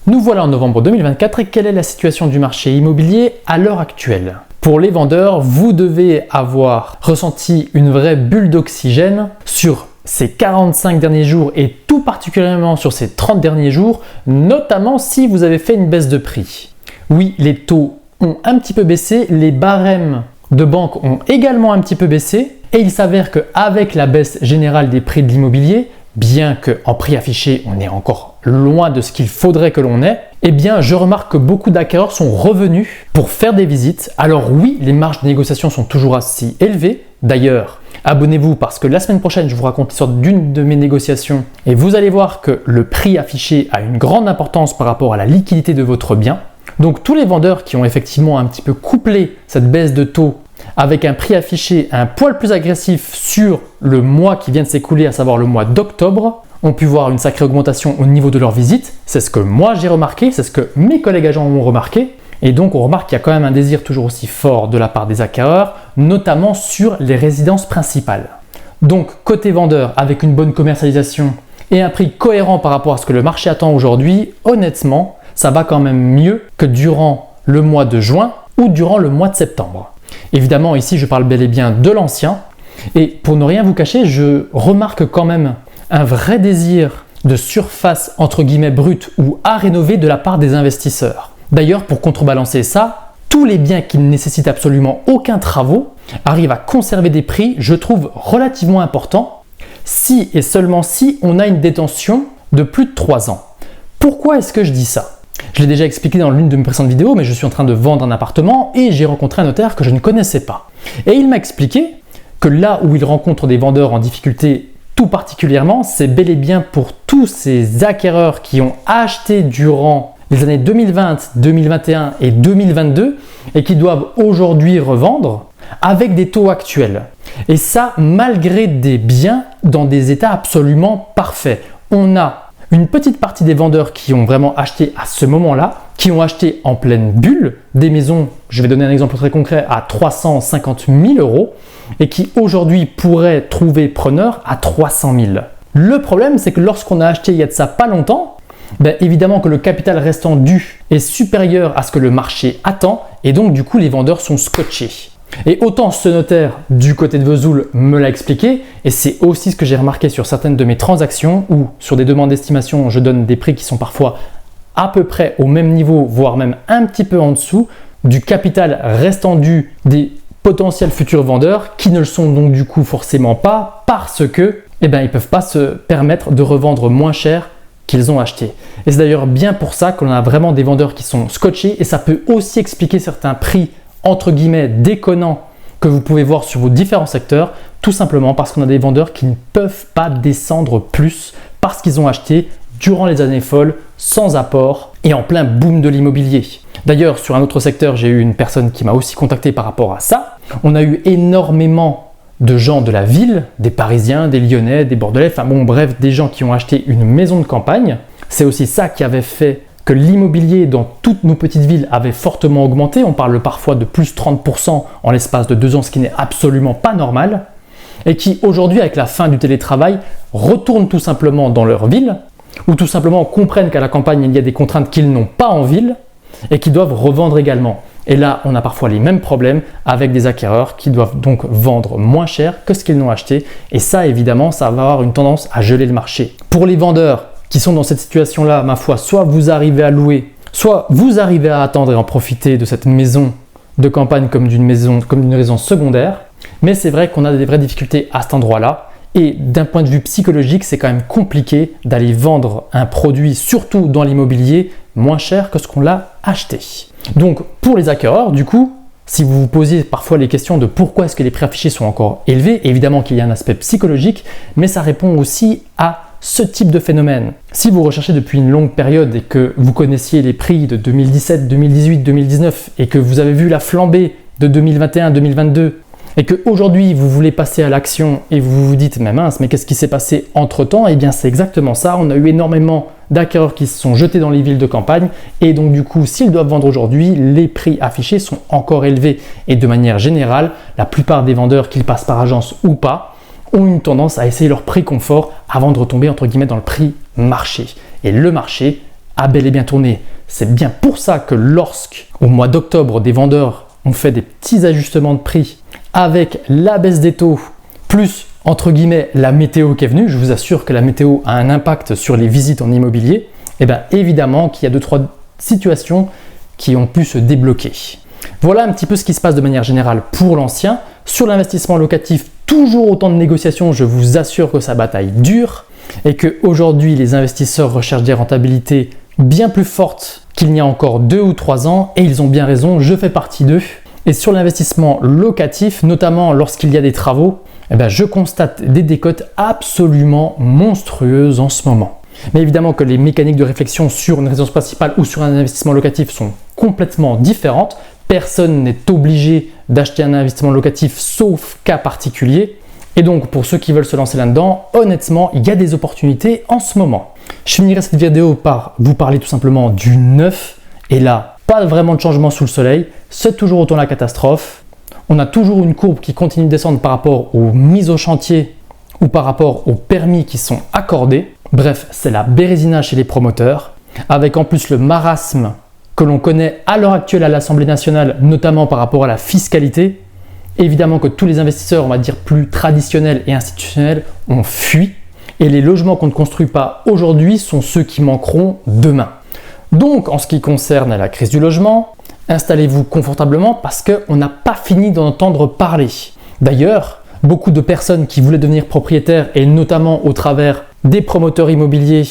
Nous voilà en novembre 2024 et quelle est la situation du marché immobilier à l'heure actuelle? Pour les vendeurs, vous devez avoir ressenti une vraie bulle d'oxygène sur ces 45 derniers jours et tout particulièrement sur ces 30 derniers jours, notamment si vous avez fait une baisse de prix. Oui, les taux ont un petit peu baissé, les barèmes de banque ont également un petit peu baissé et il s'avère qu'avec la baisse générale des prix de l'immobilier, bien qu'en prix affiché, on est encore loin de ce qu'il faudrait que l'on ait, eh bien, je remarque que beaucoup d'acquéreurs sont revenus pour faire des visites. Alors oui, les marges de négociation sont toujours aussi élevées. D'ailleurs, abonnez-vous parce que la semaine prochaine, je vous raconte l'histoire d'une de mes négociations et vous allez voir que le prix affiché a une grande importance par rapport à la liquidité de votre bien. Donc tous les vendeurs qui ont effectivement un petit peu couplé cette baisse de taux avec un prix affiché un poil plus agressif sur le mois qui vient de s'écouler, à savoir le mois d'octobre, ont pu voir une sacrée augmentation au niveau de leur visite. C'est ce que moi j'ai remarqué, c'est ce que mes collègues agents ont remarqué. Et donc on remarque qu'il y a quand même un désir toujours aussi fort de la part des acquéreurs, notamment sur les résidences principales. Donc côté vendeur, avec une bonne commercialisation et un prix cohérent par rapport à ce que le marché attend aujourd'hui, honnêtement, ça va quand même mieux que durant le mois de juin ou durant le mois de septembre. Évidemment, ici, je parle bel et bien de l'ancien. Et pour ne rien vous cacher, je remarque quand même un vrai désir de surface entre guillemets brute ou à rénover de la part des investisseurs. D'ailleurs, pour contrebalancer ça, tous les biens qui ne nécessitent absolument aucun travaux arrivent à conserver des prix, je trouve, relativement importants, si et seulement si on a une détention de plus de 3 ans. Pourquoi est-ce que je dis ça? Je l'ai déjà expliqué dans l'une de mes précédentes vidéos, mais je suis en train de vendre un appartement et j'ai rencontré un notaire que je ne connaissais pas. Et il m'a expliqué que là où il rencontre des vendeurs en difficulté tout particulièrement, c'est bel et bien pour tous ces acquéreurs qui ont acheté durant les années 2020, 2021 et 2022 et qui doivent aujourd'hui revendre avec des taux actuels. Et ça, malgré des biens dans des états absolument parfaits. On a une petite partie des vendeurs qui ont vraiment acheté à ce moment-là, qui ont acheté en pleine bulle des maisons, je vais donner un exemple très concret, à 350 000 € et qui aujourd'hui pourraient trouver preneur à 300 000. Le problème, c'est que lorsqu'on a acheté il y a de ça pas longtemps, évidemment que le capital restant dû est supérieur à ce que le marché attend et donc du coup les vendeurs sont scotchés. Et autant ce notaire du côté de Vesoul me l'a expliqué, et c'est aussi ce que j'ai remarqué sur certaines de mes transactions où sur des demandes d'estimation, je donne des prix qui sont parfois à peu près au même niveau, voire même un petit peu en dessous du capital restant dû des potentiels futurs vendeurs qui ne le sont donc du coup forcément pas parce que ils ne peuvent pas se permettre de revendre moins cher qu'ils ont acheté. Et c'est d'ailleurs bien pour ça qu'on a vraiment des vendeurs qui sont scotchés et ça peut aussi expliquer certains prix entre guillemets déconnants que vous pouvez voir sur vos différents secteurs, tout simplement parce qu'on a des vendeurs qui ne peuvent pas descendre plus parce qu'ils ont acheté durant les années folles, sans apport et en plein boom de l'immobilier. D'ailleurs, sur un autre secteur, j'ai eu une personne qui m'a aussi contacté par rapport à ça. On a eu énormément de gens de la ville, des Parisiens, des Lyonnais, des Bordelais, enfin bon bref, des gens qui ont acheté une maison de campagne. C'est aussi ça qui avait fait que l'immobilier dans toutes nos petites villes avait fortement augmenté. On parle parfois de plus 30% en l'espace de 2 ans, ce qui n'est absolument pas normal. Et qui aujourd'hui, avec la fin du télétravail, retournent tout simplement dans leur ville ou tout simplement comprennent qu'à la campagne, il y a des contraintes qu'ils n'ont pas en ville et qui doivent revendre également. Et là, on a parfois les mêmes problèmes avec des acquéreurs qui doivent donc vendre moins cher que ce qu'ils n'ont acheté. Et ça, évidemment, ça va avoir une tendance à geler le marché. Pour les vendeurs qui sont dans cette situation-là, ma foi, soit vous arrivez à louer, soit vous arrivez à attendre et en profiter de cette maison de campagne comme d'une résidence secondaire. Mais c'est vrai qu'on a des vraies difficultés à cet endroit-là. Et d'un point de vue psychologique, c'est quand même compliqué d'aller vendre un produit, surtout dans l'immobilier, moins cher que ce qu'on l'a acheté. Donc pour les acquéreurs, du coup, si vous vous posiez parfois les questions de pourquoi est-ce que les prix affichés sont encore élevés, évidemment qu'il y a un aspect psychologique, mais ça répond aussi à ce type de phénomène. Si vous recherchez depuis une longue période et que vous connaissiez les prix de 2017, 2018, 2019 et que vous avez vu la flambée de 2021, 2022 et qu'aujourd'hui vous voulez passer à l'action et vous vous dites mais mince, mais qu'est-ce qui s'est passé entre-temps? Eh bien c'est exactement ça, on a eu énormément d'acquéreurs qui se sont jetés dans les villes de campagne et donc du coup s'ils doivent vendre aujourd'hui, les prix affichés sont encore élevés et de manière générale, la plupart des vendeurs, qu'ils passent par agence ou pas, ont une tendance à essayer leur prix confort avant de retomber entre guillemets dans le prix marché. Et le marché a bel et bien tourné. C'est bien pour ça que au mois d'octobre, des vendeurs ont fait des petits ajustements de prix avec la baisse des taux, plus entre guillemets la météo qui est venue. Je vous assure que la météo a un impact sur les visites en immobilier. Et bien évidemment qu'il y a 2-3 situations qui ont pu se débloquer. Voilà un petit peu ce qui se passe de manière générale pour l'ancien. Sur l'investissement locatif, toujours autant de négociations, je vous assure que sa bataille dure et qu'aujourd'hui les investisseurs recherchent des rentabilités bien plus fortes qu'il n'y a encore 2 ou 3 ans et ils ont bien raison, je fais partie d'eux. Et sur l'investissement locatif, notamment lorsqu'il y a des travaux, je constate des décotes absolument monstrueuses en ce moment. Mais évidemment que les mécaniques de réflexion sur une résidence principale ou sur un investissement locatif sont complètement différentes. Personne n'est obligé d'acheter un investissement locatif sauf cas particulier. Et donc pour ceux qui veulent se lancer là-dedans, honnêtement, il y a des opportunités en ce moment. Je finirai cette vidéo par vous parler tout simplement du neuf. Et là, pas vraiment de changement sous le soleil, c'est toujours autant la catastrophe. On a toujours une courbe qui continue de descendre par rapport aux mises au chantier ou par rapport aux permis qui sont accordés. Bref, c'est la bérésina chez les promoteurs, avec en plus le marasme que l'on connaît à l'heure actuelle à l'Assemblée nationale, notamment par rapport à la fiscalité. Évidemment que tous les investisseurs, on va dire plus traditionnels et institutionnels, ont fui. Et les logements qu'on ne construit pas aujourd'hui sont ceux qui manqueront demain. Donc, en ce qui concerne la crise du logement, installez-vous confortablement parce qu'on n'a pas fini d'en entendre parler. D'ailleurs, beaucoup de personnes qui voulaient devenir propriétaires, et notamment au travers des promoteurs immobiliers,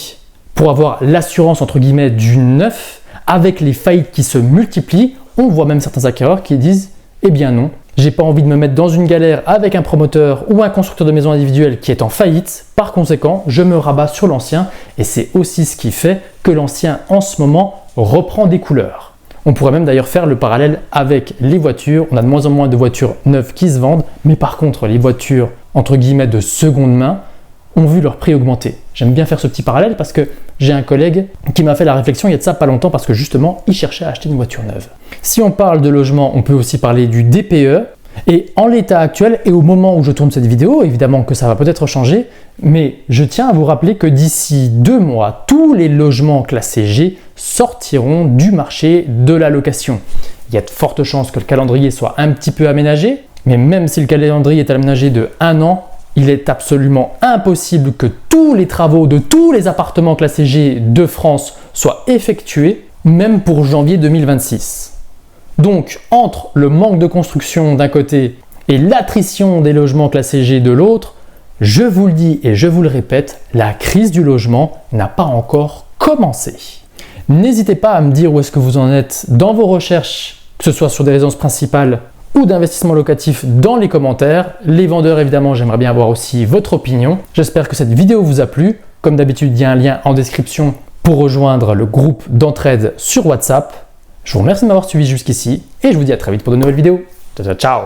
pour avoir l'assurance entre guillemets du neuf, avec les faillites qui se multiplient, on voit même certains acquéreurs qui disent « Eh bien non, j'ai pas envie de me mettre dans une galère avec un promoteur ou un constructeur de maisons individuelles qui est en faillite. Par conséquent, je me rabats sur l'ancien. » Et c'est aussi ce qui fait que l'ancien en ce moment reprend des couleurs. On pourrait même d'ailleurs faire le parallèle avec les voitures. On a de moins en moins de voitures neuves qui se vendent, mais par contre les voitures entre guillemets de seconde main ont vu leur prix augmenter. J'aime bien faire ce petit parallèle parce que j'ai un collègue qui m'a fait la réflexion il y a de ça pas longtemps parce que justement il cherchait à acheter une voiture neuve. Si on parle de logement, on peut aussi parler du DPE. Et en l'état actuel et au moment où je tourne cette vidéo, évidemment que ça va peut-être changer, mais je tiens à vous rappeler que d'ici 2 mois, tous les logements classés G sortiront du marché de la location. Il y a de fortes chances que le calendrier soit un petit peu aménagé, mais même si le calendrier est aménagé de 1 an, il est absolument impossible que tous les travaux de tous les appartements classés G de France soient effectués, même pour janvier 2026. Donc, entre le manque de construction d'un côté et l'attrition des logements classés G de l'autre, je vous le dis et je vous le répète, la crise du logement n'a pas encore commencé. N'hésitez pas à me dire où est-ce que vous en êtes dans vos recherches, que ce soit sur des résidences principales ou d'investissement locatif dans les commentaires. Les vendeurs, évidemment, j'aimerais bien avoir aussi votre opinion. J'espère que cette vidéo vous a plu. Comme d'habitude, il y a un lien en description pour rejoindre le groupe d'entraide sur WhatsApp. Je vous remercie de m'avoir suivi jusqu'ici et je vous dis à très vite pour de nouvelles vidéos. Ciao, ciao.